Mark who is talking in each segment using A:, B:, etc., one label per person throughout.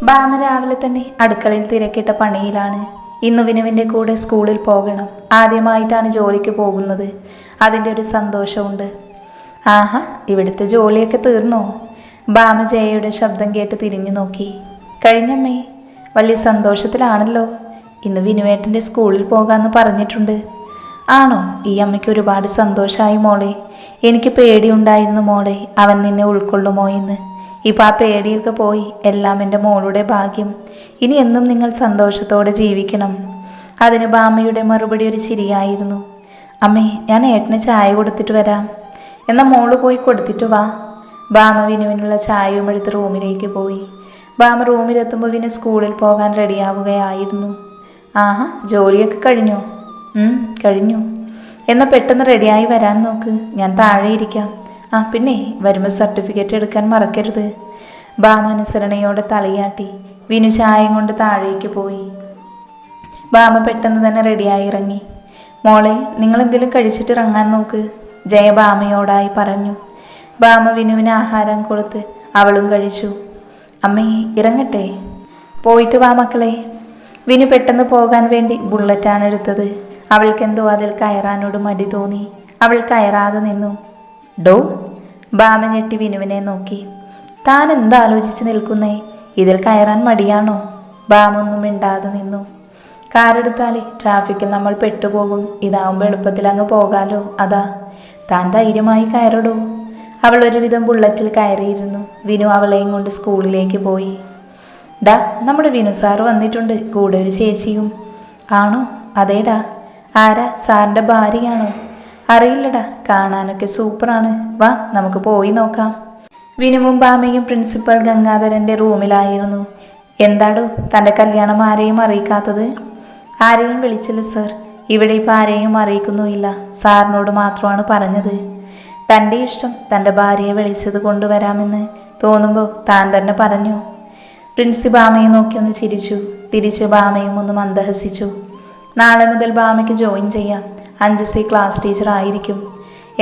A: ബാമ രാവിലെ തന്നെ അടുക്കളയിൽ തിരക്കിട്ട പണിയിലാണ്. ഇന്ന് വിനുവിൻ്റെ കൂടെ സ്കൂളിൽ പോകണം. ആദ്യമായിട്ടാണ് ജോലിക്ക് പോകുന്നത്. അതിൻ്റെ ഒരു സന്തോഷമുണ്ട്. ആഹാ, ഇവിടുത്തെ ജോലിയൊക്കെ തീർന്നോ? ബാമ ജയയുടെ ശബ്ദം കേട്ട് തിരിഞ്ഞു നോക്കി. കഴിഞ്ഞമ്മേ. വലിയ സന്തോഷത്തിലാണല്ലോ. ഇന്ന് വിനുവേട്ടൻ്റെ സ്കൂളിൽ പോകാമെന്ന് പറഞ്ഞിട്ടുണ്ട്. ആണോ? ഈ അമ്മയ്ക്ക് ഒരുപാട് സന്തോഷമായി മോളെ. എനിക്ക് പേടിയുണ്ടായിരുന്നു മോളെ, അവൻ നിന്നെ ഉൾക്കൊള്ളുമോ എന്ന്. ഇപ്പം ആ പേടിയൊക്കെ പോയി. എല്ലാം എൻ്റെ മോളുടെ ഭാഗ്യം. ഇനി എന്നും നിങ്ങൾ സന്തോഷത്തോടെ ജീവിക്കണം. അതിന് ബാമയുടെ മറുപടി ഒരു ചിരിയായിരുന്നു. അമ്മേ, ഞാൻ ഏട്ടന് ചായ കൊടുത്തിട്ട് വരാം. എന്നാൽ മോള് പോയി കൊടുത്തിട്ട് വാ. ബാമ വിനുവിനുള്ള ചായയും എടുത്ത് റൂമിലേക്ക് പോയി. ബാമ റൂമിലെത്തുമ്പോൾ വിനു സ്കൂളിൽ പോകാൻ റെഡിയാവുകയായിരുന്നു. ആഹാ, ജോലിയൊക്കെ കഴിഞ്ഞോ? കഴിഞ്ഞു. എന്നാൽ പെട്ടെന്ന് റെഡിയായി വരാൻ നോക്ക്. ഞാൻ താഴെ ഇരിക്കാം. പിന്നെ വരുമ്പോൾ സർട്ടിഫിക്കറ്റ് എടുക്കാൻ മറക്കരുത്. ബാമ അനുസരണയോടെ തലയാട്ടി. വിനു ചായയും കൊണ്ട് താഴേക്ക് പോയി. ബാമ പെട്ടെന്ന് തന്നെ റെഡിയായി ഇറങ്ങി. മോളെ, നിങ്ങൾ എന്തെങ്കിലും കഴിച്ചിട്ട് ഇറങ്ങാൻ നോക്ക്, ജയ ബാമയോടായി പറഞ്ഞു. ബാമ വിനുവിന് ആഹാരം കൊടുത്ത് അവളും കഴിച്ചു. അമ്മേ, ഇറങ്ങട്ടെ? പോയിട്ട് വാ മക്കളെ. വിനു പെട്ടെന്ന് പോകാൻ വേണ്ടി ബുള്ളറ്റാണ് എടുത്തത്. അവൾക്കെന്തോ അതിൽ കയറാനോട് മടി തോന്നി. അവൾ കയറാതെ നിന്നു. ഡോ, ബാമ ഞെട്ടി വിനുവിനെ നോക്കി. താൻ എന്താ ആലോചിച്ച് നിൽക്കുന്നേ? ഇതിൽ കയറാൻ മടിയാണോ? ബാമ ഒന്നും മിണ്ടാതെ നിന്നു. കാറെടുത്താലേ ട്രാഫിക്കിൽ നമ്മൾ പെട്ടുപോകും. ഇതാവുമ്പോൾ എളുപ്പത്തിൽ അങ്ങ് പോകാലോ, അതാ. താൻ ധൈര്യമായി കയറടോ. അവൾ ഒരുവിധം ബുള്ളറ്റിൽ കയറിയിരുന്നു. വിനു അവളെയും കൊണ്ട് സ്കൂളിലേക്ക് പോയി. ഡാ, നമ്മുടെ വിനു സാറ് വന്നിട്ടുണ്ട്, കൂടെ ഒരു ചേച്ചിയും. ആണോ? അതേടാ. ആരാ? സാറിൻ്റെ ഭാര്യയാണോ? അറിയില്ലടാ, കാണാനൊക്കെ സൂപ്പറാണ്. വാ, നമുക്ക് പോയി നോക്കാം. വിനുവും ബാമയും പ്രിൻസിപ്പൽ ഗംഗാധരൻ്റെ റൂമിലായിരുന്നു. എന്താടോ തൻ്റെ കല്യാണം ആരെയും അറിയിക്കാത്തത്? ആരെയും വിളിച്ചില്ല സർ. ഇവിടെ ഇപ്പോൾ ആരെയും അറിയിക്കുന്നുമില്ല. സാറിനോട് മാത്രമാണ് പറഞ്ഞത്. തൻ്റെ ഇഷ്ടം തൻ്റെ ഭാര്യയെ വിളിച്ചത് കൊണ്ടുവരാമെന്ന് തോന്നുമ്പോൾ താൻ തന്നെ പറഞ്ഞു. പ്രിൻസി ബാമയെ നോക്കി ഒന്ന് ചിരിച്ചു. തിരിച്ച് ബാമയും ഒന്ന് മന്ദഹസിച്ചു. നാളെ മുതൽ ബാമയ്ക്ക് ജോയിൻ ചെയ്യാം. 5C ക്ലാസ് ടീച്ചർ ആയിരിക്കും.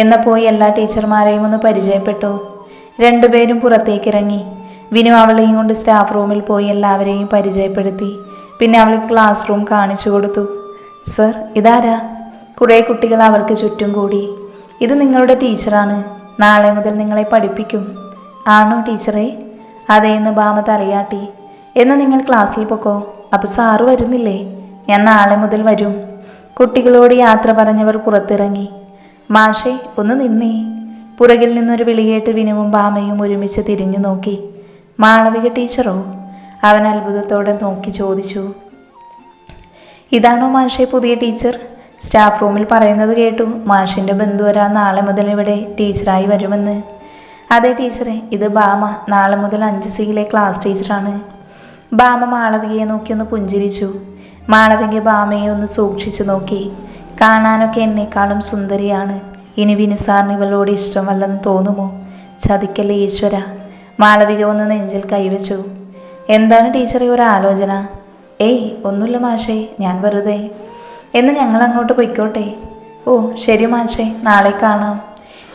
A: എന്നാൽ പോയി എല്ലാ ടീച്ചർമാരെയും ഒന്ന് പരിചയപ്പെട്ടു. രണ്ടുപേരും പുറത്തേക്കിറങ്ങി. വിനു അവളെയും കൊണ്ട് സ്റ്റാഫ് റൂമിൽ പോയി എല്ലാവരെയും പരിചയപ്പെടുത്തി. പിന്നെ അവൾക്ക് ക്ലാസ് റൂം കാണിച്ചു കൊടുത്തു. സർ, ഇതാരാ? കുറേ കുട്ടികൾ അവർക്ക് ചുറ്റും കൂടി. ഇത് നിങ്ങളുടെ ടീച്ചറാണ്. നാളെ മുതൽ നിങ്ങളെ പഠിപ്പിക്കും. ആണോ ടീച്ചറെ? അതേന്ന് ബാമ തലയാട്ടി. എന്നാൽ നിങ്ങൾ ക്ലാസ്സിൽ പൊക്കോ. അപ്പോൾ സാറ് വരുന്നില്ലേ? ഞാൻ നാളെ മുതൽ വരും. കുട്ടികളോട് യാത്ര പറഞ്ഞവർ പുറത്തിറങ്ങി. മാഷേ, ഒന്ന് നിന്നേ. പുറകിൽ നിന്നൊരു വിളികേട്ട് വിനുവും ബാമയും ഒരുമിച്ച് തിരിഞ്ഞു നോക്കി. മാളവിക ടീച്ചറോ? അവൻ അത്ഭുതത്തോടെ നോക്കി ചോദിച്ചു. ഇതാണോ മാഷേ പുതിയ ടീച്ചർ? സ്റ്റാഫ് റൂമിൽ പറയുന്നത് കേട്ടു. മാഷിൻ്റെ ബന്ധു ഒരാൾ നാളെ മുതൽ ഇവിടെ ടീച്ചറായി വരുമെന്ന്. അതെ ടീച്ചറെ, ഇത് ബാമ. നാളെ മുതൽ 5Cയിലെ ക്ലാസ് ടീച്ചറാണ്. ബാമ മാളവികയെ നോക്കി ഒന്ന് പുഞ്ചിരിച്ചു. മാളവിക ബാമയെ ഒന്ന് സൂക്ഷിച്ചു നോക്കി. കാണാനൊക്കെ എന്നെക്കാളും സുന്ദരിയാണ്. ഇനി വിനു സാറിന് ഇവളോട് ഇഷ്ടമല്ലെന്ന് തോന്നുമോ? ചതിക്കല്ലേ ഈശ്വര. മാളവിക ഒന്ന് നെഞ്ചിൽ കൈവച്ചു. എന്താണ് ടീച്ചറെ ഒരു ആലോചന? ഏയ്, ഒന്നുമില്ല മാഷേ, ഞാൻ വെറുതെ. എന്ന് ഞങ്ങൾ അങ്ങോട്ട് പൊയ്ക്കോട്ടെ? ഓ ശരി മാഷേ, നാളെ കാണാം.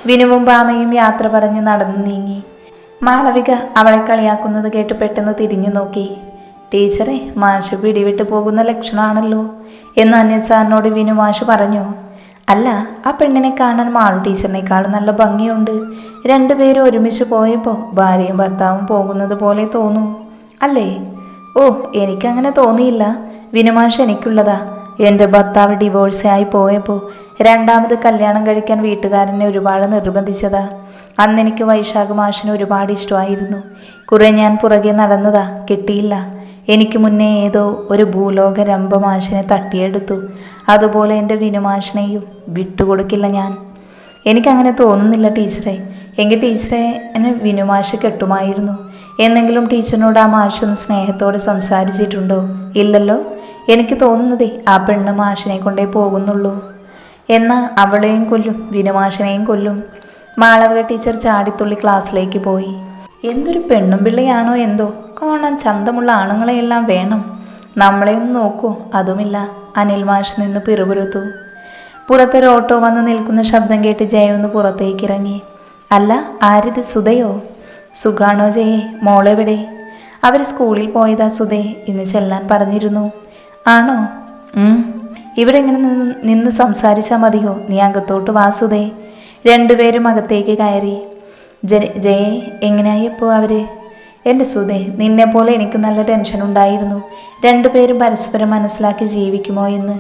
A: വിനുവും ബാമയും യാത്ര പറഞ്ഞ് നടന്നു നീങ്ങി. മാളവിക അവളെ കളിയാക്കുന്നത് കേട്ട് പെട്ടെന്ന് തിരിഞ്ഞു നോക്കി. ടീച്ചറെ, മാഷ് പിടിവിട്ട് പോകുന്ന ലക്ഷണമാണല്ലോ എന്ന് അന്യ സാറിനോട് വിനു മാഷ് പറഞ്ഞു. അല്ല, ആ പെണ്ണിനെ കാണാൻ മാളു ടീച്ചറിനേക്കാളും നല്ല ഭംഗിയുണ്ട്. രണ്ടുപേരും ഒരുമിച്ച് പോയപ്പോൾ ഭാര്യയും ഭർത്താവും പോകുന്നത് പോലെ തോന്നും അല്ലേ? ഓ, എനിക്കങ്ങനെ തോന്നിയില്ല. വിനുമാഷ് എനിക്കുള്ളതാ. എൻ്റെ ഭർത്താവ് ഡിവോഴ്സായി പോയപ്പോൾ രണ്ടാമത് കല്യാണം കഴിക്കാൻ വീട്ടുകാരനെ ഒരുപാട് നിർബന്ധിച്ചതാ. അന്നെനിക്ക് വൈശാഖ മാഷിന് ഒരുപാട് ഇഷ്ടമായിരുന്നു. കുറെ ഞാൻ പുറകെ നടന്നതാ, കിട്ടിയില്ല. എനിക്ക് മുന്നേ ഏതോ ഒരു ഭൂലോക രംഭമാഷിനെ തട്ടിയെടുത്തു. അതുപോലെ എൻ്റെ വിനുമാഷിനെയും വിട്ടുകൊടുക്കില്ല ഞാൻ. എനിക്കങ്ങനെ തോന്നുന്നില്ല ടീച്ചറെ. എങ്കിൽ ടീച്ചറെ എന്നെ വിനുമാഷ് കെട്ടുമായിരുന്നു. എന്നെങ്കിലും ടീച്ചറിനോട് ആ മാഷൊന്ന് സ്നേഹത്തോടെ സംസാരിച്ചിട്ടുണ്ടോ? ഇല്ലല്ലോ. എനിക്ക് തോന്നുന്നതേ ആ പെണ്ണ് മാഷിനെ കൊണ്ടേ പോകുന്നുള്ളൂ. എന്നാൽ അവളെയും കൊല്ലും, വിനുമാഷിനെയും കൊല്ലും. മാളവിക ടീച്ചർ ചാടിത്തുള്ളി ക്ലാസ്സിലേക്ക് പോയി. എന്തൊരു പെണ്ണും പിള്ളയാണോ എന്തോ. കാണാൻ ചന്തമുള്ള ആണുങ്ങളെയെല്ലാം വേണം. നമ്മളെയൊന്ന് നോക്കൂ, അതുമില്ല. അനിൽ മാഷ് നിന്ന് പിറുപിറുത്തു. പുറത്തൊരു ഓട്ടോ വന്ന് നിൽക്കുന്ന ശബ്ദം കേട്ട് ജയ ഒന്ന് പുറത്തേക്കിറങ്ങി. അല്ല, ആരിത്? സുധയോ? സുഖാണോ ജയെ? മോളെവിടെ? അവർ സ്കൂളിൽ പോയതാ സുധേ, ഇന്ന് ചെല്ലാൻ പറഞ്ഞിരുന്നു. ആണോ? ഇവിടെ ഇങ്ങനെ നിന്ന് സംസാരിച്ചാൽ മതിയോ? നീ അകത്തോട്ട് വാ സുധേ. രണ്ടുപേരും അകത്തേക്ക് കയറി. ജയേ, എങ്ങനെയായി ഇപ്പോൾ അവര്? എൻ്റെ സുധേ, നിന്നെപ്പോലെ എനിക്ക് നല്ല ടെൻഷൻ ഉണ്ടായിരുന്നു, രണ്ടുപേരും പരസ്പരം മനസ്സിലാക്കി ജീവിക്കുമോ എന്ന്.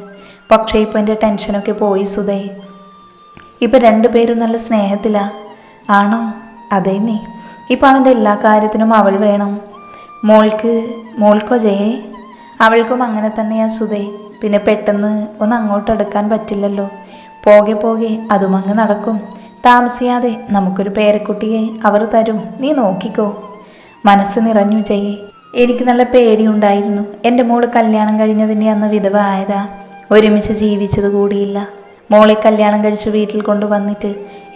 A: പക്ഷേ ഇപ്പോൾ എൻ്റെ ടെൻഷനൊക്കെ പോയി സുധേ. ഇപ്പം രണ്ടുപേരും നല്ല സ്നേഹത്തിലാ. ആണോ? നീ ഇപ്പം അവൻ്റെ എല്ലാ കാര്യത്തിനും അവൾ വേണം. മോൾക്കോ ജയേ? അവൾക്കും അങ്ങനെ തന്നെയാ സുധേ. പിന്നെ പെട്ടെന്ന് ഒന്ന് അങ്ങോട്ടെടുക്കാൻ പറ്റില്ലല്ലോ. പോകെ പോകെ അതും അങ്ങ് നടക്കും. താമസിയാതെ നമുക്കൊരു പേരക്കുട്ടിയെ അവർ തരും, നീ നോക്കിക്കോ. മനസ്സ് നിറഞ്ഞു ജയേ. എനിക്ക് നല്ല പേടിയുണ്ടായിരുന്നു. എൻ്റെ മോള് കല്യാണം കഴിഞ്ഞതിൻ്റെ അന്ന് വിധവ ആയതാ, ഒരുമിച്ച് ജീവിച്ചത് കൂടിയില്ല. മോളെ കല്യാണം കഴിച്ച് വീട്ടിൽ കൊണ്ടുവന്നിട്ട്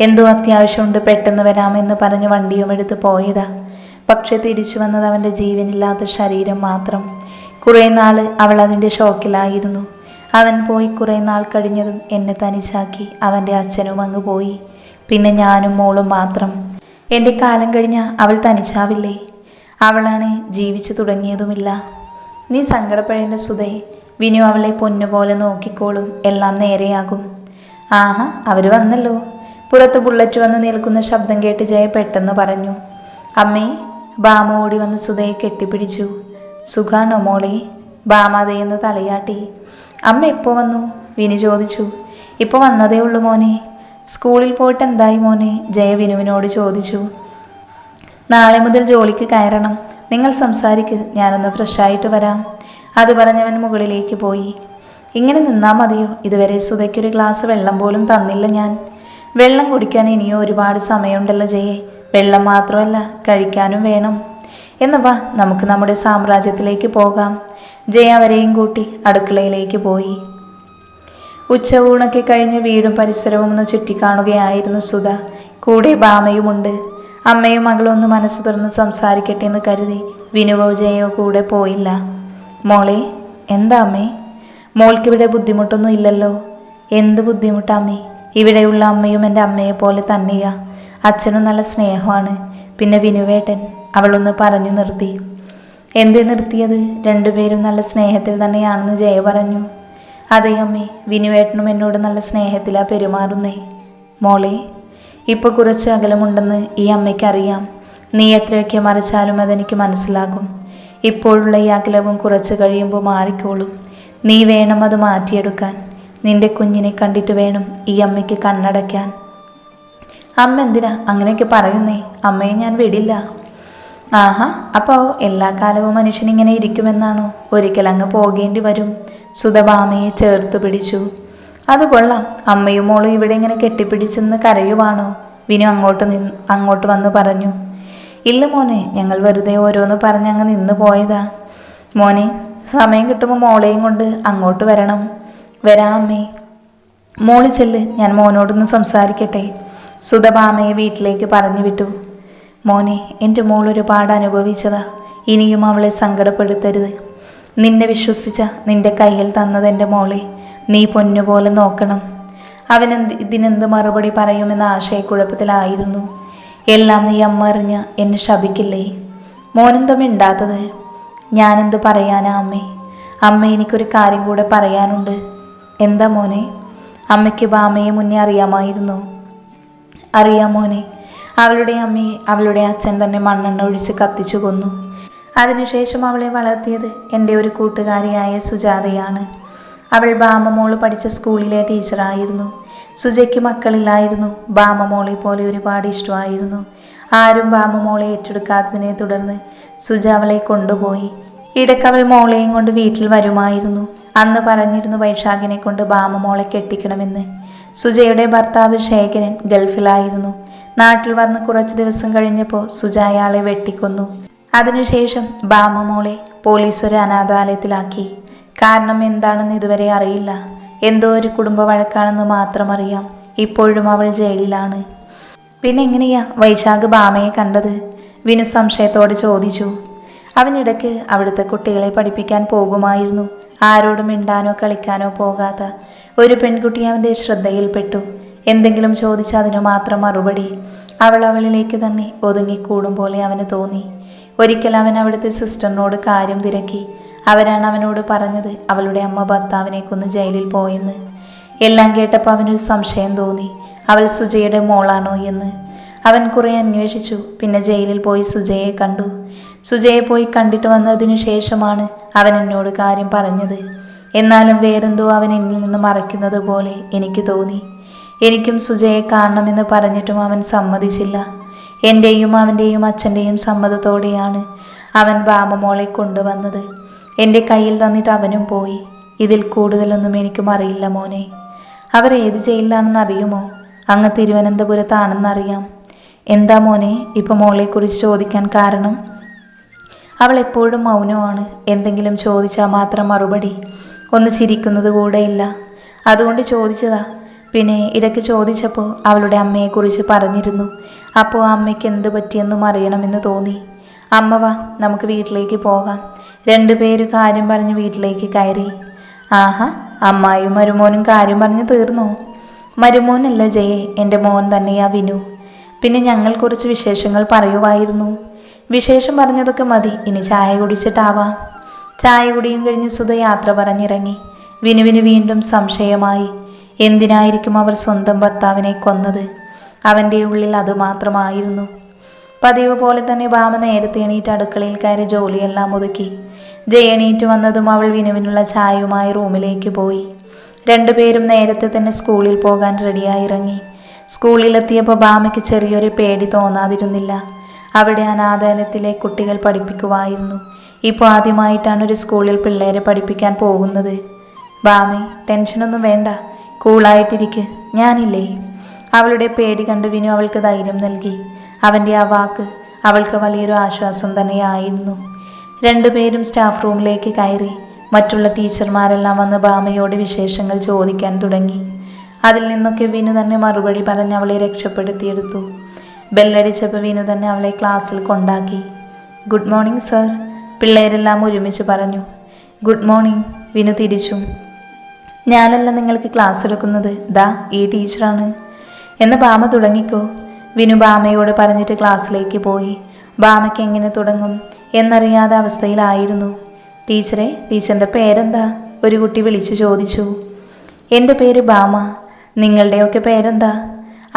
A: എന്തോ അത്യാവശ്യമുണ്ട്, പെട്ടെന്ന് വരാമെന്ന് പറഞ്ഞ് വണ്ടിയും എടുത്ത് പോയതാ. പക്ഷെ തിരിച്ചു വന്നത് അവൻ്റെ ജീവനില്ലാത്ത ശരീരം മാത്രം. കുറേ നാൾ അവൾ അതിൻ്റെ ഷോക്കിലായിരുന്നു. അവൻ പോയി കുറേ നാൾ കഴിഞ്ഞതും എന്നെ തനിച്ചാക്കി അവൻ്റെ അച്ഛനും അങ്ങ് പോയി. പിന്നെ ഞാനും മോളും മാത്രം. എൻ്റെ കാലം കഴിഞ്ഞാൽ അവൾ തനിച്ചാവില്ലേ? അവളാണ് ജീവിച്ചു തുടങ്ങിയതുമില്ല. നീ സങ്കടപ്പെടേണ്ട സുധേ, വിനു അവളെ പൊന്നുപോലെ നോക്കിക്കോളും, എല്ലാം നേരെയാകും. ആഹാ, അവർ വന്നല്ലോ. പുറത്ത് ബുള്ളറ്റ് വന്ന് നിൽക്കുന്ന ശബ്ദം കേട്ട് ജയ പെട്ടെന്ന് പറഞ്ഞു. അമ്മേ. ബാമ ഓടി വന്ന് സുധയെ കെട്ടിപ്പിടിച്ചു. സുഖാണോ മോളെ? ബാമ അതേന്ന് തലയാട്ടി. അമ്മ എപ്പോൾ വന്നു? വിനു ചോദിച്ചു. ഇപ്പോൾ വന്നതേ ഉള്ളൂ മോനെ. സ്കൂളിൽ പോയിട്ട് എന്തായി മോനെ? ജയ വിനുവിനോട് ചോദിച്ചു. നാളെ മുതൽ ജോലിക്ക് കയറണം. നിങ്ങൾ സംസാരിക്ക്, ഞാനൊന്ന് ഫ്രഷായിട്ട് വരാം. അത് പറഞ്ഞവൻ മുകളിലേക്ക് പോയി. ഇങ്ങനെ നിന്നാ മതിയോ? ഇതുവരെ സുധയ്ക്കൊരു ഗ്ലാസ് വെള്ളം പോലും തന്നില്ല ഞാൻ. വെള്ളം കുടിക്കാൻ ഇനിയും ഒരുപാട് സമയമുണ്ടല്ലോ ജയെ. വെള്ളം മാത്രമല്ല, കഴിക്കാനും വേണം. എന്ന് വാ, നമുക്ക് നമ്മുടെ സാമ്രാജ്യത്തിലേക്ക് പോകാം. ജയ അവരെയും കൂട്ടി അടുക്കളയിലേക്ക് പോയി. ഉച്ചയൂണൊക്കെ കഴിഞ്ഞ് വീടും പരിസരവും ഒന്ന് ചുറ്റിക്കാണുകയായിരുന്നു സുധ. കൂടെ ബാമയുമുണ്ട്. അമ്മയും മകളും ഒന്ന് മനസ്സ് തുറന്ന് സംസാരിക്കട്ടെ എന്ന് കരുതി വിനുവോ ജയയോ കൂടെ പോയില്ല. മോളെ, എന്താ അമ്മേ? മോൾക്കിവിടെ ബുദ്ധിമുട്ടൊന്നും ഇല്ലല്ലോ? എന്ത് ബുദ്ധിമുട്ടാമ്മേ? ഇവിടെയുള്ള അമ്മയും എൻ്റെ അമ്മയെ പോലെ തന്നെയാ. അച്ഛനും നല്ല സ്നേഹമാണ്. പിന്നെ വിനുവേട്ടൻ, അവളൊന്ന് പറഞ്ഞു നിർത്തി. എന്തേ നിർത്തിയത്? രണ്ടുപേരും നല്ല സ്നേഹത്തിൽ തന്നെയാണെന്ന് ജയ പറഞ്ഞു. അതെ അമ്മേ, വിനുവേട്ടനും എന്നോട് നല്ല സ്നേഹത്തിലാ പെരുമാറുന്നേ. മോളെ, ഇപ്പോൾ കുറച്ച് അകലമുണ്ടെന്ന് ഈ അമ്മയ്ക്കറിയാം. നീ എത്രയൊക്കെ മറിച്ചാലും അതെനിക്ക് മനസ്സിലാകും. ഇപ്പോഴുള്ള ഈ അകലവും കുറച്ച് കഴിയുമ്പോൾ മാറിക്കോളും. നീ വേണം അത് മാറ്റിയെടുക്കാൻ. നിന്റെ കുഞ്ഞിനെ കണ്ടിട്ട് വേണം ഈ അമ്മയ്ക്ക് കണ്ണടയ്ക്കാൻ. അമ്മ എന്തിനാ അങ്ങനെയൊക്കെ പറയുന്നേ? അമ്മയെ ഞാൻ വിടില്ല. ആഹാ, അപ്പോൾ എല്ലാ കാലവും മനുഷ്യനിങ്ങനെ ഇരിക്കുമെന്നാണോ? ഒരിക്കൽ അങ്ങ് പോകേണ്ടി വരും. സുധഭാമയെ ചേർത്ത് പിടിച്ചു. അത് കൊള്ളാം. അമ്മയും മോളും ഇവിടെ ഇങ്ങനെ കെട്ടിപ്പിടിച്ചെന്ന് കരയുവാണോ? വിനു അങ്ങോട്ട് വന്ന് പറഞ്ഞു. ഇല്ല മോനെ, ഞങ്ങൾ വെറുതെ ഓരോന്ന് പറഞ്ഞ് അങ്ങ് നിന്ന് പോയതാ. മോനെ, സമയം കിട്ടുമ്പോൾ മോളെയും കൊണ്ട് അങ്ങോട്ട് വരണം. വരാം അമ്മേ. മോള് ചെല്ല്, ഞാൻ മോനോടൊന്ന് സംസാരിക്കട്ടെ. സുധഭാമയെ വീട്ടിലേക്ക് പറഞ്ഞു വിട്ടു. മോനെ, എൻ്റെ മോൾ ഒരുപാട് അനുഭവിച്ചതാ. ഇനിയും അവളെ സങ്കടപ്പെടുത്തരുത്. നിന്നെ വിശ്വസിച്ച നിന്റെ കയ്യിൽ തന്നത് എൻ്റെ മോളെ നീ പൊന്നുപോലെ നോക്കണം. ഇതിനെന്ത് മറുപടി പറയുമെന്ന ആശയക്കുഴപ്പത്തിലായിരുന്നു. എല്ലാം നീ അമ്മ അറിഞ്ഞ എന്നെ ശപിക്കില്ലേ? മോനെന്താ മിണ്ടാത്തത്? ഞാനെന്ത് പറയാനാ അമ്മേ? അമ്മ, എനിക്കൊരു കാര്യം കൂടെ പറയാനുണ്ട്. എന്താ മോനെ? അമ്മയ്ക്ക് ബാമയെ മുന്നേ അറിയാമായിരുന്നു? അറിയാം മോനെ. അവളുടെ അമ്മയെ അവളുടെ അച്ഛൻ തന്നെ മണ്ണെണ്ണ ഒഴിച്ച് കത്തിച്ചു കൊന്നു. അതിനുശേഷം അവളെ വളർത്തിയത് എൻ്റെ ഒരു കൂട്ടുകാരിയായ സുജാതയാണ്. അവൾ ബാമമോള് പഠിച്ച സ്കൂളിലെ ടീച്ചറായിരുന്നു. സുജയ്ക്ക് മക്കളില്ലായിരുന്നു. ബാമമോളെ പോലെ ഒരുപാട് ഇഷ്ടമായിരുന്നു. ആരും ബാമമോളെ ഏറ്റെടുക്കാത്തതിനെ തുടർന്ന് സുജ അവളെ കൊണ്ടുപോയി. ഇടയ്ക്ക് അവൾ മോളെയും കൊണ്ട് വീട്ടിൽ വരുമായിരുന്നു. അന്ന് പറഞ്ഞിരുന്നു വൈശാഖിനെ കൊണ്ട് ബാമമോളെ കെട്ടിക്കണമെന്ന്. സുജയുടെ ഭർത്താവ് ശേഖരൻ ഗൾഫിലായിരുന്നു. നാട്ടിൽ വന്ന് കുറച്ച് ദിവസം കഴിഞ്ഞപ്പോൾ സുജ അയാളെ വെട്ടിക്കൊന്നു. അതിനുശേഷം ബാമമോളെ പോലീസ് ഒരു അനാഥാലയത്തിലാക്കി. കാരണം എന്താണെന്ന് ഇതുവരെ അറിയില്ല. എന്തോ ഒരു കുടുംബ വഴക്കാണെന്ന് മാത്രം അറിയാം. ഇപ്പോഴും അവൾ ജയിലിലാണ്. പിന്നെ എങ്ങനെയാ വൈശാഖ് ബാമയെ കണ്ടത്? വിനു സംശയത്തോടെ ചോദിച്ചു. അവനിടയ്ക്ക് അവിടുത്തെ കുട്ടികളെ പഠിപ്പിക്കാൻ പോകുമായിരുന്നു. ആരോടും മിണ്ടാനോ കളിക്കാനോ പോകാത്ത ഒരു പെൺകുട്ടി അവൻ്റെ ശ്രദ്ധയിൽപ്പെട്ടു. എന്തെങ്കിലും ചോദിച്ചാൽ അതിനു മാത്രം മറുപടി. അവളിലേക്ക് തന്നെ ഒതുങ്ങിക്കൂടും പോലെ അവന് തോന്നി. ഒരിക്കൽ അവൻ അവിടുത്തെ സിസ്റ്ററിനോട് കാര്യം തിരക്കി. അവരാണ് അവനോട് പറഞ്ഞത് അവളുടെ അമ്മ ഭർത്താവിനെ കൊന്ന് ജയിലിൽ പോയെന്ന്. എല്ലാം കേട്ടപ്പോൾ അവനൊരു സംശയം തോന്നി, അവൾ സുജയുടെ മോളാണോ എന്ന്. അവൻ കുറെ അന്വേഷിച്ചു. പിന്നെ ജയിലിൽ പോയി സുജയെ കണ്ടു. സുജയെ പോയി കണ്ടിട്ട് വന്നതിനു ശേഷമാണ് അവൻ എന്നോട് കാര്യം പറഞ്ഞത്. എന്നാലും വേറെന്തോ അവൻ എന്നിൽ നിന്ന് മറയ്ക്കുന്നത് പോലെ എനിക്ക് തോന്നി. എനിക്കും സുജയെ കാണണമെന്ന് പറഞ്ഞിട്ടും അവൻ സമ്മതിച്ചില്ല. എൻ്റെയും അവൻ്റെയും അച്ഛൻ്റെയും സമ്മതത്തോടെയാണ് അവൻ ബാമമോളെ കൊണ്ടുവന്നത്. എൻ്റെ കയ്യിൽ തന്നിട്ട് അവനും പോയി. ഇതിൽ കൂടുതലൊന്നും എനിക്കും അറിയില്ല മോനെ. അവർ ഏത് ജയിലിലാണെന്ന് അറിയുമോ? അങ്ങ് തിരുവനന്തപുരത്താണെന്നറിയാം. എന്താ മോനെ ഇപ്പം മോളെക്കുറിച്ച് ചോദിക്കാൻ കാരണം? അവൾ എപ്പോഴും മൗനമാണ്. എന്തെങ്കിലും ചോദിച്ചാൽ മാത്രം മറുപടി. ഒന്ന് ചിരിക്കുന്നത് കൂടെയില്ല. അതുകൊണ്ട് ചോദിച്ചതാ. പിന്നെ ഇടയ്ക്ക് ചോദിച്ചപ്പോൾ അവളുടെ അമ്മയെക്കുറിച്ച് പറഞ്ഞിരുന്നു. അപ്പോൾ അമ്മയ്ക്ക് എന്ത് പറ്റിയെന്നും അറിയണമെന്ന് തോന്നി. അമ്മ വാ, നമുക്ക് വീട്ടിലേക്ക് പോകാം. രണ്ടുപേര് കാര്യം പറഞ്ഞ് വീട്ടിലേക്ക് കയറി. ആഹാ, അമ്മായും മരുമോനും കാര്യം പറഞ്ഞ് തീർന്നോ? മരുമോനല്ല ജയെ, എൻ്റെ മോൻ തന്നെയാ വിനു. പിന്നെ ഞങ്ങൾ കുറച്ച് വിശേഷങ്ങൾ പറയുമായിരുന്നു. വിശേഷം പറഞ്ഞതൊക്കെ മതി, ഇനി ചായ കുടിച്ചിട്ടാവാം. ചായ കുടിയും കഴിഞ്ഞ് സുധ യാത്ര പറഞ്ഞിറങ്ങി. വിനുവിന് വീണ്ടും സംശയമായി. എന്തിനായിരിക്കും അവർ സ്വന്തം ഭർത്താവിനെ കൊന്നത്? അവൻ്റെ ഉള്ളിൽ അതുമാത്രമായിരുന്നു. പതിവ് പോലെ തന്നെ ഭാമ നേരത്തെ എണീറ്റ് അടുക്കളയിൽ കയറി ജോലിയെല്ലാം ഒതുക്കി. ജയ എണീറ്റ് വന്നതും അവൾ വിനുവിനുള്ള ചായയുമായി റൂമിലേക്ക് പോയി. രണ്ടുപേരും നേരത്തെ തന്നെ സ്കൂളിൽ പോകാൻ റെഡിയായി ഇറങ്ങി. സ്കൂളിലെത്തിയപ്പോൾ ഭാമയ്ക്ക് ചെറിയൊരു പേടി തോന്നാതിരുന്നില്ല. അവിടെ അനാഥാലയത്തിലെ കുട്ടികൾ പഠിപ്പിക്കുമായിരുന്നു. ഇപ്പോൾ ആദ്യമായിട്ടാണ് ഒരു സ്കൂളിൽ പിള്ളേരെ പഠിപ്പിക്കാൻ പോകുന്നത്. ഭാമേ, ടെൻഷനൊന്നും വേണ്ട, കൂളായിട്ടിരിക്ക്, ഞാനില്ലേ. അവളുടെ പേടി കണ്ട് വിനു അവൾക്ക് ധൈര്യം നൽകി. അവൻ്റെ ആ വാക്ക് അവൾക്ക് വലിയൊരു ആശ്വാസം തന്നെയായിരുന്നു. രണ്ടുപേരും സ്റ്റാഫ് റൂമിലേക്ക് കയറി. മറ്റുള്ള ടീച്ചർമാരെല്ലാം വന്ന് ഭാമയോട് വിശേഷങ്ങൾ ചോദിക്കാൻ തുടങ്ങി. അതിൽ നിന്നൊക്കെ വിനു തന്നെ മറുപടി പറഞ്ഞ് അവളെ രക്ഷപ്പെടുത്തിയെടുത്തു. ബെല്ലടിച്ചപ്പോൾ വിനു തന്നെ അവളെ ക്ലാസ്സിൽ കൊണ്ടാക്കി. ഗുഡ് മോർണിംഗ് സർ, പിള്ളേരെല്ലാം ഒരുമിച്ച് പറഞ്ഞു. ഗുഡ് മോർണിംഗ്, വിനു തിരിച്ചും. ഞാനല്ല നിങ്ങൾക്ക് ക്ലാസ് എടുക്കുന്നത്, ദാ ഈ ടീച്ചറാണ് എന്ന് ഭാമ തുടങ്ങിക്കോ. വിനു ഭാമയോട് പറഞ്ഞിട്ട് ക്ലാസ്സിലേക്ക് പോയി. ഭാമയ്ക്ക് എങ്ങനെ തുടങ്ങും എന്നറിയാതെ അവസ്ഥയിലായിരുന്നു. ടീച്ചറെ, ടീച്ചറിൻ്റെ പേരെന്താ? ഒരു കുട്ടി വിളിച്ചു ചോദിച്ചു. എൻ്റെ പേര് ഭാമ. നിങ്ങളുടെയൊക്കെ പേരെന്താ?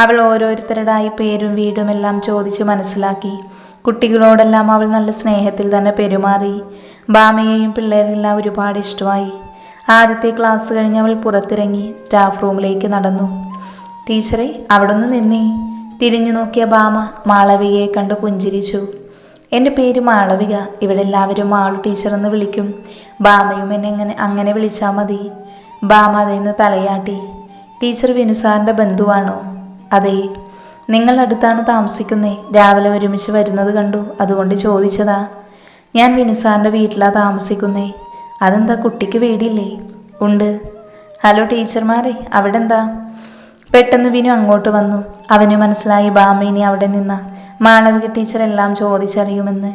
A: അവൾ ഓരോരുത്തരുടായി പേരും വീടും എല്ലാം ചോദിച്ച് മനസ്സിലാക്കി. കുട്ടികളോടെല്ലാം അവൾ നല്ല സ്നേഹത്തിൽ തന്നെ പെരുമാറി. ഭാമയെയും പിള്ളേരെല്ലാം ഒരുപാട് ഇഷ്ടമായി. ആദ്യത്തെ ക്ലാസ് കഴിഞ്ഞ് അവൾ പുറത്തിറങ്ങി സ്റ്റാഫ് റൂമിലേക്ക് നടന്നു. ടീച്ചറെ, അവിടെ നിന്ന് നിന്നേ. തിരിഞ്ഞു നോക്കിയ ഭാമ മാളവികയെ കണ്ട് പുഞ്ചിരിച്ചു. എൻ്റെ പേര് മാളവിക, ഇവിടെ എല്ലാവരും മാളു ടീച്ചറെന്ന് വിളിക്കും. ഭാമയും എന്നെ അങ്ങനെ വിളിച്ചാൽ മതി. ഭാമ അതേന്ന് തലയാട്ടി. ടീച്ചർ വിനു സാറിൻ്റെ ബന്ധുവാണോ? അതെ. നിങ്ങൾ അടുത്താണ് താമസിക്കുന്നേ? രാവിലെ ഒരുമിച്ച് വരുന്നത് കണ്ടു, അതുകൊണ്ട് ചോദിച്ചതാ. ഞാൻ വിനു സാറിൻ്റെ വീട്ടിലാണ് താമസിക്കുന്നേ. അതെന്താ, കുട്ടിക്ക് വീടില്ലേ? ഉണ്ട്. ഹലോ ടീച്ചർമാരെ, അവിടെ എന്താ? പെട്ടെന്ന് വിനു അങ്ങോട്ട് വന്നു. അവന് മനസ്സിലായി ഭാമ ഇനി അവിടെ നിന്ന മാളവിക ടീച്ചർ എല്ലാം ചോദിച്ചറിയുമെന്ന്.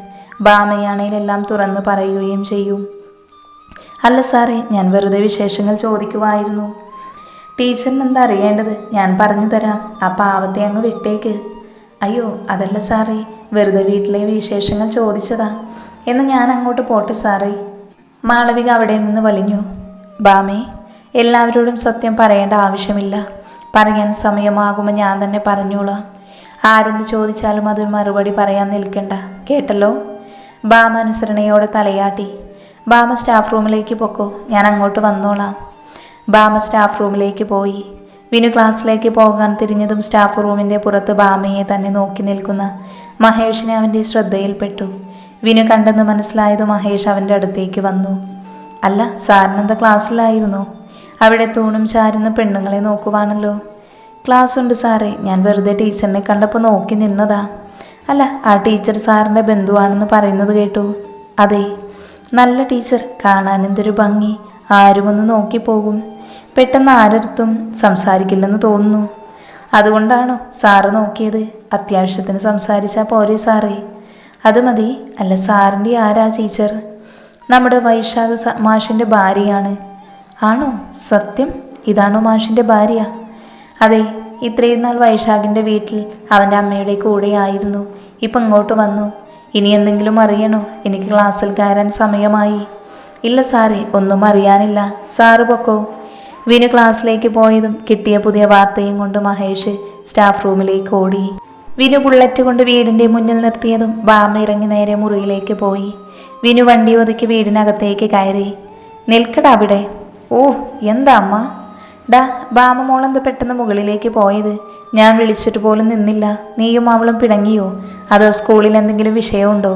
A: ഭാമയാണെങ്കിൽ എല്ലാം തുറന്നു പറയുകയും ചെയ്യും. അല്ല സാറേ, ഞാൻ വെറുതെ വിശേഷങ്ങൾ ചോദിക്കുമായിരുന്നു. ടീച്ചറിന് എന്താ അറിയേണ്ടത്? ഞാൻ പറഞ്ഞു തരാം. ആ പാവത്തെ അങ്ങ് വിട്ടേക്ക്. അയ്യോ അതല്ല സാറേ, വെറുതെ വീട്ടിലെ വിശേഷങ്ങൾ ചോദിച്ചതാ. എന്ന് ഞാൻ അങ്ങോട്ട് പോട്ടെ സാറേ. മാളവിക അവിടെ നിന്ന് വലിഞ്ഞു. ഭാമേ, എല്ലാവരോടും സത്യം പറയേണ്ട ആവശ്യമില്ല. പറയാൻ സമയമാകുമ്പോൾ ഞാൻ തന്നെ പറഞ്ഞോളാം. ആരെന്ന് ചോദിച്ചാലും അതൊരു മറുപടി പറയാൻ നിൽക്കണ്ട, കേട്ടല്ലോ? ഭാമ അനുസരണയോടെ തലയാട്ടി. ഭാമ സ്റ്റാഫ് റൂമിലേക്ക് പൊക്കോ, ഞാൻ അങ്ങോട്ട് വന്നോളാം. ഭാമ സ്റ്റാഫ് റൂമിലേക്ക് പോയി. വിനു ക്ലാസ്സിലേക്ക് പോകാൻ തിരിഞ്ഞതും സ്റ്റാഫ് റൂമിൻ്റെ പുറത്ത് ഭാമയെ തന്നെ നോക്കി നിൽക്കുന്ന മഹേഷിനെ അവൻ്റെ ശ്രദ്ധയിൽപ്പെട്ടു. വിനു കണ്ടെന്ന് മനസ്സിലായത് മഹേഷ് അവൻ്റെ അടുത്തേക്ക് വന്നു. അല്ല, സാറിനെന്താ ക്ലാസ്സിലായിരുന്നോ? അവിടെ തൂണും ചാരുന്ന പെണ്ണുങ്ങളെ നോക്കുവാണല്ലോ. ക്ലാസ് ഉണ്ട് സാറേ, ഞാൻ വെറുതെ ടീച്ചറിനെ കണ്ടപ്പോൾ നോക്കി നിന്നതാ. അല്ല, ആ ടീച്ചർ സാറിൻ്റെ ബന്ധുവാണെന്ന് പറയുന്നത് കേട്ടു. അതെ. നല്ല ടീച്ചർ, കാണാൻ എന്തൊരു ഭംഗി. ആരും ഒന്ന് നോക്കിപ്പോകും. പെട്ടെന്ന് ആരടുത്തും സംസാരിക്കില്ലെന്ന് തോന്നുന്നു. അതുകൊണ്ടാണോ സാറ് നോക്കിയത്? അത്യാവശ്യത്തിന് സംസാരിച്ചാൽ പോരെ സാറേ? അത് മതി. അല്ല, സാറിൻ്റെ ആരാ ടീച്ചർ? നമ്മുടെ വൈശാഖ മാഷിൻ്റെ ഭാര്യയാണ്. ആണോ? സത്യം? ഇതാണോ മാഷിൻ്റെ ഭാര്യ? അതെ. ഇത്രയും നാൾ വൈശാഖിൻ്റെ വീട്ടിൽ അവൻ്റെ അമ്മയുടെ കൂടെ ആയിരുന്നു. ഇപ്പം ഇങ്ങോട്ട് വന്നു. ഇനി എന്തെങ്കിലും അറിയണോ? എനിക്ക് ക്ലാസ്സിൽ കയറാൻ സമയമായി. ഇല്ല സാറേ, ഒന്നും അറിയാനില്ല. സാറ് പൊക്കോ. വിനു ക്ലാസ്സിലേക്ക് പോയതും കിട്ടിയ പുതിയ വാർത്തയും കൊണ്ട് മഹേഷ് സ്റ്റാഫ് റൂമിലേക്ക് ഓടി. വിനു ബുള്ളറ്റ് കൊണ്ട് വീടിൻ്റെ മുന്നിൽ നിർത്തിയതും ബാമ ഇറങ്ങി നേരെ മുറിയിലേക്ക് പോയി. വിനു വണ്ടി ഒതുക്കി വീടിനകത്തേക്ക് കയറി. നിൽക്കടാ അവിടെ. ഓ, എന്താ അമ്മ? ഡാ, ബാമ മോളെന്ത് പെട്ടെന്ന് മുകളിലേക്ക് പോയത്? ഞാൻ വിളിച്ചിട്ട് പോലും നിന്നില്ല. നീയും അവളും പിണങ്ങിയോ? അതോ സ്കൂളിൽ എന്തെങ്കിലും വിഷയമുണ്ടോ?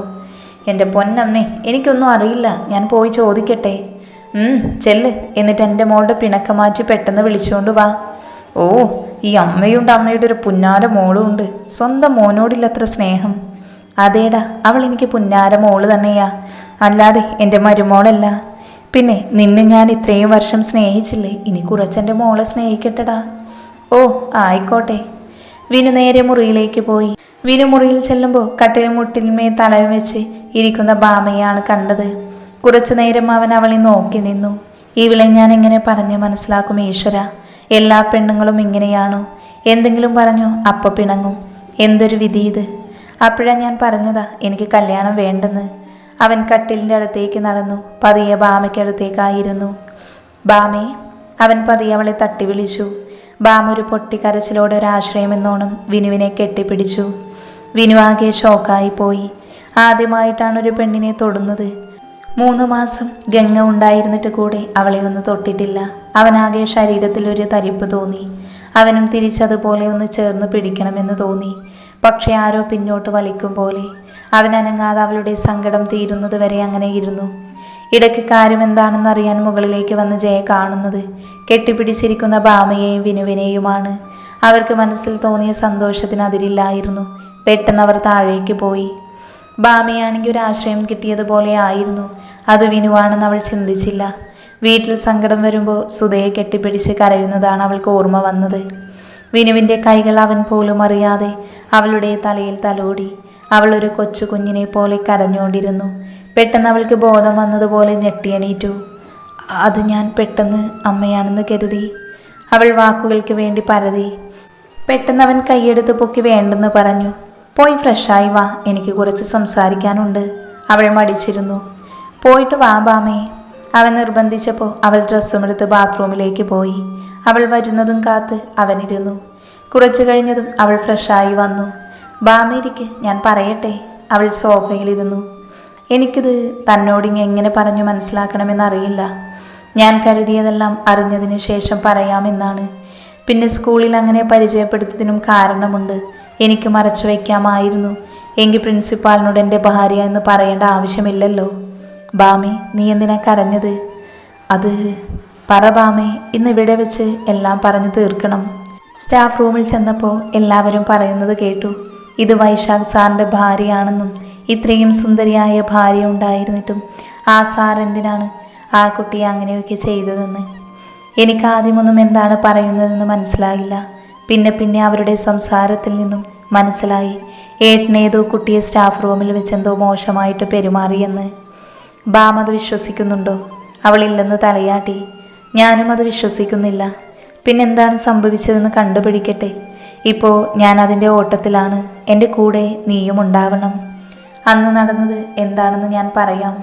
A: എൻ്റെ പൊന്നമ്മേ, എനിക്കൊന്നും അറിയില്ല. ഞാൻ പോയി ചോദിക്കട്ടെ? ചെല്ല്. എന്നിട്ട് എൻ്റെ മോളുടെ പിണക്കം മാറ്റി പെട്ടെന്ന് വിളിച്ചുകൊണ്ട് വാ. ഓ, ഈ അമ്മയുണ്ട്, അമ്മയുടെ ഒരു പുന്നാര മോളും ഉണ്ട്. സ്വന്തം മോനോടില്ലത്ര സ്നേഹം. അതേടാ, അവൾ എനിക്ക് പുന്നാര മോള് തന്നെയാ, അല്ലാതെ എൻ്റെ മരുമോളല്ല. പിന്നെ നിന്നെ ഞാൻ ഇത്രയും വർഷം സ്നേഹിച്ചില്ലേ, ഇനി കുറച്ചെൻ്റെ മോളെ സ്നേഹിക്കട്ടെടാ. ഓ, ആയിക്കോട്ടെ. വിനു നേരെ മുറിയിലേക്ക് പോയി. വിനു മുറിയിൽ ചെല്ലുമ്പോൾ കട്ടിൽ മുട്ടിന്മേൽ തലയും വെച്ച് ഇരിക്കുന്ന ബാമയാണ് കണ്ടത്. കുറച്ചു നേരം അവൻ അവളെ നോക്കി നിന്നു. ഇവളെ ഞാൻ എങ്ങനെ പറഞ്ഞു മനസ്സിലാക്കും ഈശ്വര? എല്ലാ പെണ്ണുങ്ങളും ഇങ്ങനെയാണോ? എന്തെങ്കിലും പറഞ്ഞു അപ്പ പിണങ്ങും. എന്തൊരു വിധി ഇത്! അപ്പോഴാണ് ഞാൻ പറഞ്ഞതാ എനിക്ക് കല്യാണം വേണ്ടെന്ന്. അവൻ കട്ടിലിൻ്റെ അടുത്തേക്ക് നടന്നു. പതിയെ ബാമയ്ക്കടുത്തേക്കായിരുന്നു. ബാമേ. അവൻ പതിയെ അവളെ തട്ടി വിളിച്ചു. ബാമ ഒരു പൊട്ടിക്കരച്ചിലോടെ ഒരാശ്രയമെന്നോണം വിനുവിനെ കെട്ടിപ്പിടിച്ചു. വിനു ആകെ ഷോക്കായി പോയി. ആദ്യമായിട്ടാണ് ഒരു പെണ്ണിനെ തൊടുന്നത്. 3 മാസം ഗംഗ ഉണ്ടായിരുന്നിട്ട് കൂടെ അവളെ ഒന്ന് തൊട്ടിട്ടില്ല. അവനാകെ ശരീരത്തിൽ ഒരു തരിപ്പ് തോന്നി. അവനും തിരിച്ചതുപോലെ ഒന്ന് ചേർന്ന് പിടിക്കണമെന്ന് തോന്നി. പക്ഷെ ആരോ പിന്നോട്ട് വലിക്കും പോലെ. അവൻ അനങ്ങാതെ അവളുടെ സങ്കടം തീരുന്നത് വരെ അങ്ങനെ ഇരുന്നു. ഇടയ്ക്ക് കാര്യം എന്താണെന്ന് അറിയാൻ മുകളിലേക്ക് വന്ന് ജയ കാണുന്നത് കെട്ടിപ്പിടിച്ചിരിക്കുന്ന ബാമയെയും വിനുവിനെയുമാണ്. അവർക്ക് മനസ്സിൽ തോന്നിയ സന്തോഷത്തിന് അതിരില്ലായിരുന്നു. പെട്ടെന്ന് അവർ താഴേക്ക് പോയി. ബാമയാണെങ്കിൽ ഒരു ആശ്രയം കിട്ടിയതുപോലെ ആയിരുന്നു. അത് വിനുവാണെന്ന് അവൾ ചിന്തിച്ചില്ല. വീട്ടിൽ സങ്കടം വരുമ്പോൾ സുധയെ കെട്ടിപ്പിടിച്ച് കരയുന്നതാണ് അവൾക്ക് ഓർമ്മ വന്നത്. വിനുവിൻ്റെ കൈകൾ അവൻ പോലും അറിയാതെ അവളുടെ തലയിൽ തലോടി. അവൾ ഒരു കൊച്ചു കുഞ്ഞിനെ പോലെ കരഞ്ഞുകൊണ്ടിരുന്നു. പെട്ടെന്ന് അവൾക്ക് ബോധം വന്നതുപോലെ ഞെട്ടിയണീറ്റു. അത് ഞാൻ പെട്ടെന്ന് അമ്മയാണെന്ന് കരുതി. അവൾ വാക്കുകൾക്ക് വേണ്ടി പരതി. പെട്ടെന്ന് അവൻ കൈയെടുത്ത് പൊക്കി വേണ്ടെന്ന് പറഞ്ഞു. പോയി ഫ്രഷായി വാ, എനിക്ക് കുറച്ച് സംസാരിക്കാനുണ്ട്. അവൾ മടിച്ചിരുന്നു. പോയിട്ട് വാ ബാമേ. അവൻ നിർബന്ധിച്ചപ്പോൾ അവൾ ഡ്രസ്സുമെടുത്ത് ബാത്റൂമിലേക്ക് പോയി. അവൾ വരുന്നതും കാത്ത് അവനിരുന്നു. കുറച്ചു കഴിഞ്ഞതും അവൾ ഫ്രഷായി വന്നു. ബാമേരിക്ക്, ഞാൻ പറയട്ടെ. അവൾ സോഫയിലിരുന്നു. എനിക്കിത് തന്നോടിങ്ങ് എങ്ങനെ പറഞ്ഞു മനസ്സിലാക്കണമെന്നറിയില്ല. ഞാൻ കരുതിയതെല്ലാം അറിഞ്ഞതിന് ശേഷം പറയാമെന്നാണ്. പിന്നെ സ്കൂളിൽ അങ്ങനെ പരിചയപ്പെടുത്തിയതിനും കാരണമുണ്ട്. എനിക്ക് മറച്ചു വയ്ക്കാമായിരുന്നു. എങ്കിൽ പ്രിൻസിപ്പാളിനോട് എൻ്റെ ഭാര്യ എന്ന് പറയേണ്ട ആവശ്യമില്ലല്ലോ. ബാമേ, നീ എന്തിനാ കരഞ്ഞത്? അത് പറ ബാമേ, ഇന്നിവിടെ വെച്ച് എല്ലാം പറഞ്ഞു തീർക്കണം. സ്റ്റാഫ് റൂമിൽ ചെന്നപ്പോൾ എല്ലാവരും പറയുന്നത് കേട്ടു. ഇത് വൈശാഖ് സാറിൻ്റെ ഭാര്യയാണെന്നും ഇത്രയും സുന്ദരിയായ ഭാര്യ ഉണ്ടായിരുന്നിട്ടും ആ സാർ എന്തിനാണ് ആ കുട്ടിയെ അങ്ങനെയൊക്കെ ചെയ്തതെന്ന്. എനിക്ക് ആദ്യമൊന്നും എന്താണ് പറയുന്നതെന്ന് മനസ്സിലായില്ല. പിന്നെ അവരുടെ സംസാരത്തിൽ നിന്നും മനസ്സിലായി ഏട്ടനേതോ കുട്ടിയെ സ്റ്റാഫ് റൂമിൽ വെച്ചെന്തോ മോശമായിട്ട് പെരുമാറിയെന്ന്. ബാം അത് വിശ്വസിക്കുന്നുണ്ടോ? അവളില്ലെന്ന് തലയാട്ടി. ഞാനും അത് വിശ്വസിക്കുന്നില്ല. പിന്നെന്താണ് സംഭവിച്ചതെന്ന് കണ്ടുപിടിക്കട്ടെ. ഇപ്പോൾ ഞാൻ അതിൻ്റെ ഓട്ടത്തിലാണ്. എൻ്റെ കൂടെ നീയും ഉണ്ടാവണം. അന്ന് നടന്നത് എന്താണെന്ന് ഞാൻ പറയാം.